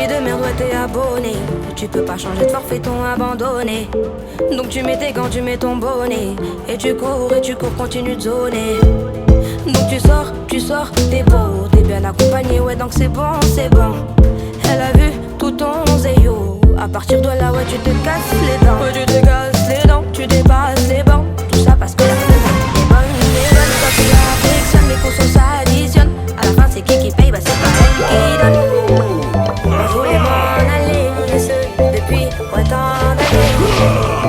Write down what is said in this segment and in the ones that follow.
de merde, ouais t'es abonné. Tu peux pas changer de forfait, ton abandonné. Donc tu mets tes gants, tu mets ton bonnet. Et tu cours, continue de zoner. Donc tu sors, t'es beau, t'es bien accompagné, ouais donc c'est bon, c'est bon. Elle a vu tout ton zéyo. À partir de là, ouais tu te casses les dents. Ouais tu te casses les dents, tu dépasses les bancs. Tout ça parce que la semaine est bonne, est bonne. Quand tu affectionnes, les courses s'additionnent. À la fin c'est qui paye, bah c'est pas elle qui donne. Je voulais m'en aller, et ce depuis autant d'années.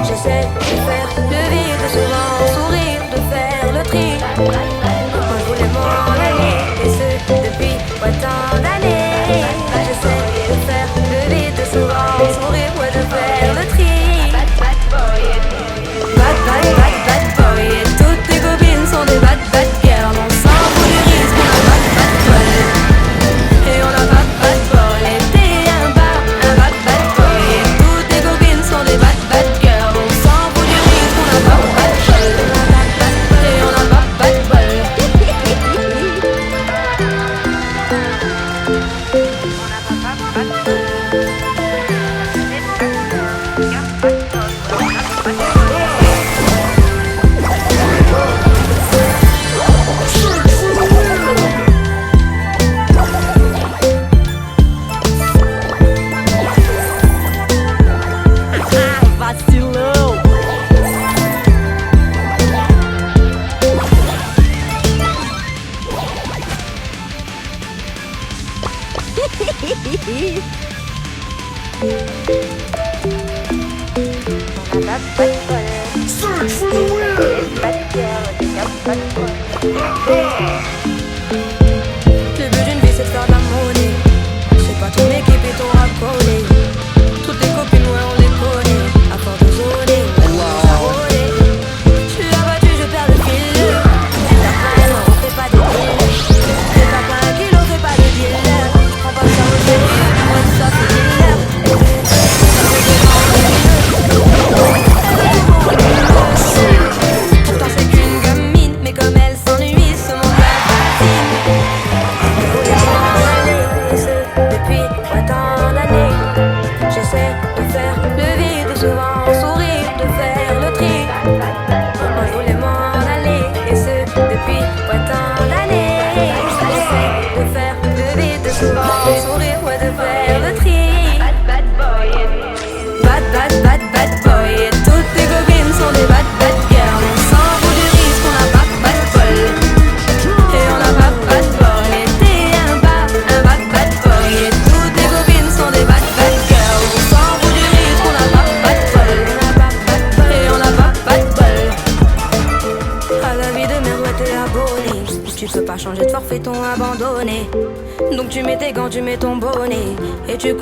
J'essaie de faire le vide, souvent sourire, de faire le tri. Je voulais m'en aller, et ce depuis autant d'années. J'essaie de faire le vide, souvent sourire, ouais, de faire le tri. Bad boy, et toutes tes copines sont des bad girls. On s'en fout du risque, on a bad boy. Et on a bad boy, et t'es un bad boy. Et toutes tes copines sont des bad girls. On s'en fout du risque, on a bad boy. Et on a bad boy. Vacilão. Search for the win! Le but d'une vie c'est de faire de la monnaie. C'est pas ton équipe et ton rap collé. Toutes tes copines ouais on les connaît. À force de zoner, on va rouler. Je suis abattu, je perds le fil. T'es pas on fait pas de deal. T'es pas un kilo, fais pas de dealer. J'prends pas ça au sérieux, moi ça fait dealer. Pourtant c'est qu'une gamine, mais comme elle s'ennuie, ce monde la fascine. Je voulais m'en aller, et ce depuis autant d'années. J'essaie de faire le vide, souvent sourire, de faire le tri. Moi je voulais m'en aller, et ce depuis autant d'années. J'essaie de faire le vide, souvent sourire, ouais de faire le tri. Bad boy, et toutes tes copines sont des bad girls. On s'en fout du risque, on a pas bad bol. Et on a pas bad bol, et t'es un bad boy. Et toutes tes copines sont des bad girls. On s'en fout du risque, on a pas bad bol. Et on a pas bad bol. À la vie de merde, ouais t'es abonné. Tu peux pas changer de forfait, ton abandonné. Donc tu mets tes gants, tu mets ton bonnet. Et tu